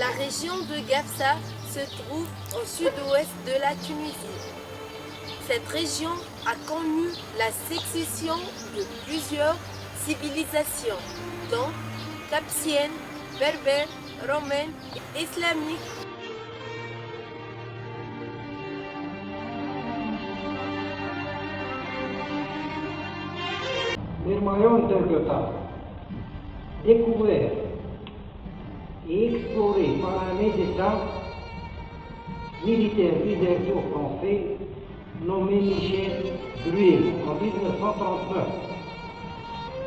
La région de Gafsa se trouve au sud-ouest de la Tunisie. Cette région a connu la succession de plusieurs civilisations, dont capsienne, berbère, romaine et islamique. Les royaumes d'Angleterre, découverts et explorés par l'armée d'État militaire réservé aux Français, nommé Michel Bruel en 1939.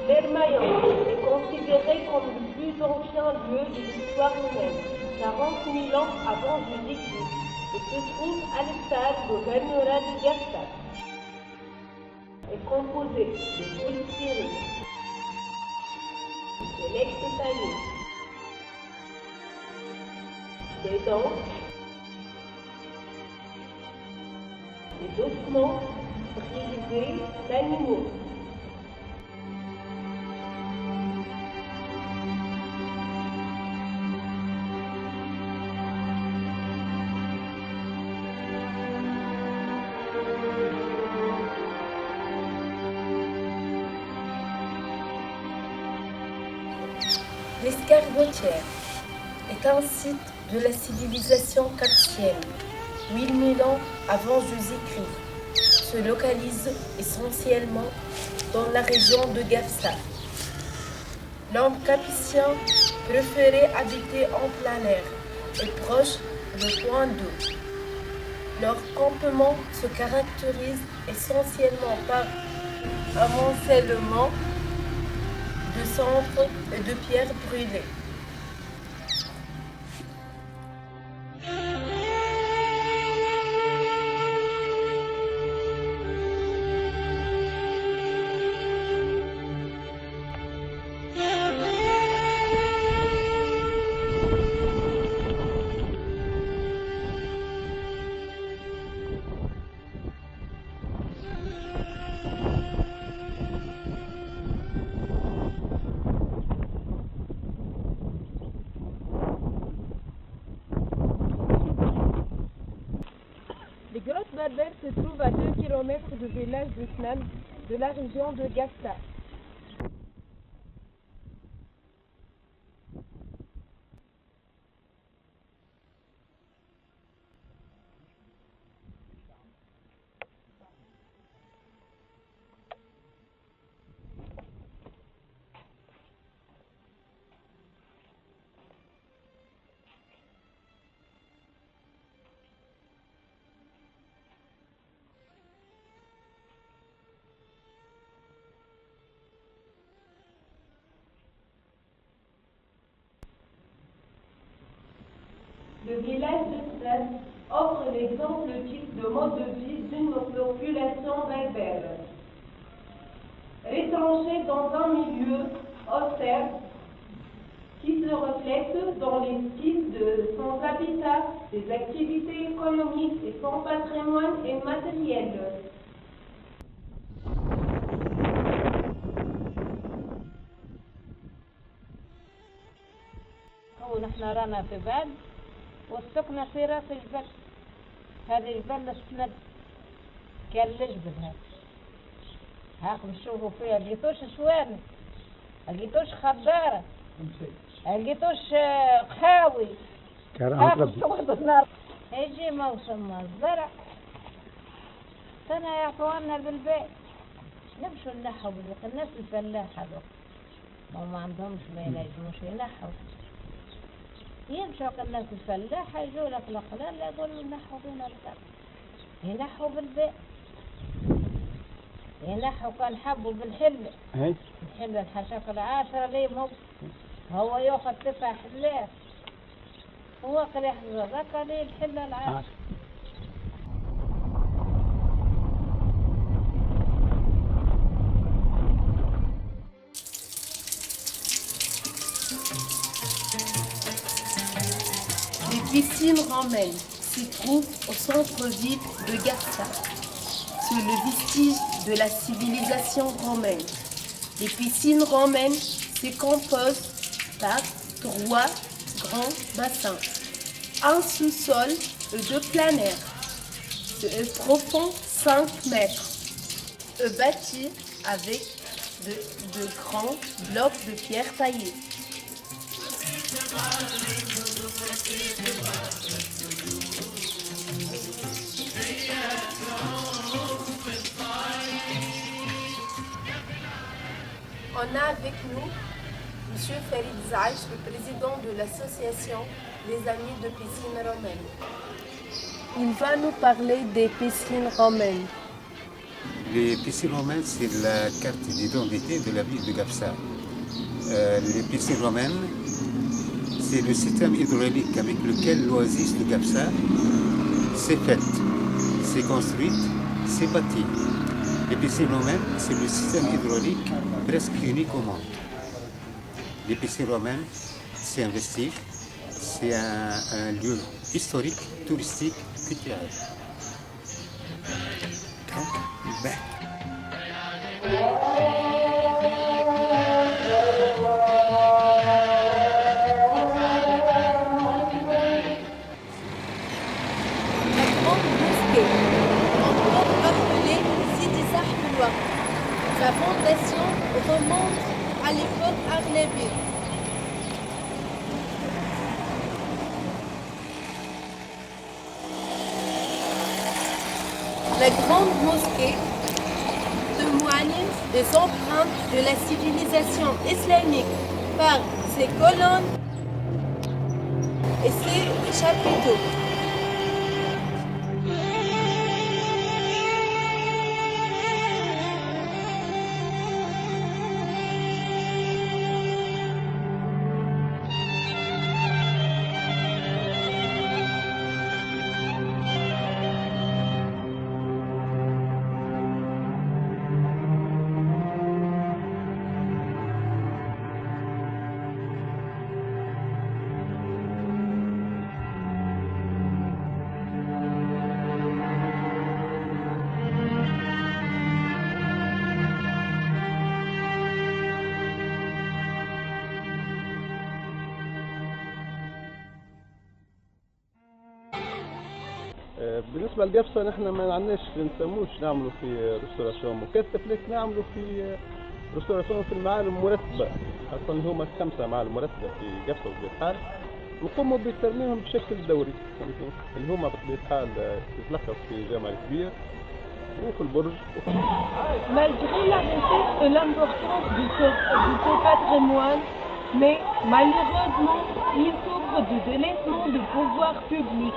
L'Hermaillon est considéré comme le plus ancien lieu de l'histoire humaine, 40 000 ans avant Jésus-Christ, et se trouve à l'estade de Gagnola de Gafsa. Est composé de polystyrène, de l'ex-tétanine, des dents, des ossements brisés d'animaux. L'escargotière est un site de la civilisation capsienne, 8000 ans avant Jésus-Christ. Se localise essentiellement dans la région de Gafsa. L'homme capsien préférait habiter en plein air et proche de points d'eau. Leur campement se caractérise essentiellement par un amoncellement de cendres et de pierres brûlées. Les grottes berbères se trouvent à 2 km du village de Snam de la région de Gafsa. Le village de Snam offre l'exemple type de mode de vie d'une population berbère. Retranchée dans un milieu austère qui se reflète dans les styles de son habitat, ses activités économiques et son patrimoine immatériel. ونحن رانا في بال والسكنة في راس الجبل. هذا الجبل السند كان الجبل هذا. هاكم تشوفوا فيها لقيتوش سوان، لقيتوش خضارة، لقيتوش قهاوي. هاكم تشوفوا النار. يجي موسم الزرع سنة يعطونا بالبيت نمشوا ننحوا بالبيت. الناس الفلاحة ما عندهمش ما ينجموش ينحوا. يمشوا الناس الفلاحة يجوا لك القلال يقولوا نحوا بنا الزرع، ينحوا بالبيت، ينحوا كان حبوا بالحلة. الحلة الحشاكل 10 ليم هو ياخذ 9 حلات هو قال يحضر ذاك ليه الحلة 10. Les piscines romaines se trouvent au centre-ville de Gafsa. C'est le vestige de la civilisation romaine. Les piscines romaines se composent par 3 grand bassin. Un sous-sol de plein air. Profond 5 mètres. Bâti avec de grands blocs de pierre taillés. On a avec nous M. Farid Zaïch, le président de l'association des Amis de Piscine Romaine. Il va nous parler des piscines romaines. Les piscines romaines, c'est la carte d'identité de la ville de Gapsa. Les piscines romaines, c'est le système hydraulique avec lequel l'oasis de Gapsa s'est faite, s'est construite, s'est bâtie. Les piscines romaines, c'est le système hydraulique presque unique au monde. Les piscines romaines, c'est un vestige, c'est un lieu historique, touristique, culturel. Sa fondation remonte à l'époque arnébie. La grande mosquée témoigne des empreintes de la civilisation islamique par ses colonnes et ses chapiteaux. بالنسبة لقبصة نحن ما عندناش نسموش نعملوا في ريستوراسيون مكثف، لكن نعملوا في ريستوراسيون في المعالم مرتبة، خاصة هما 5 معالم مرتبة في قبصة وبطبيعة الحال نقوموا بترميمهم بشكل دوري، اللي هما بطبيعة الحال تتلخص في جمل كبير وفي البرج. Malgré la richesse et l'importance de ce patrimoine, mais malheureusement, il souffre de délaissement de pouvoir public.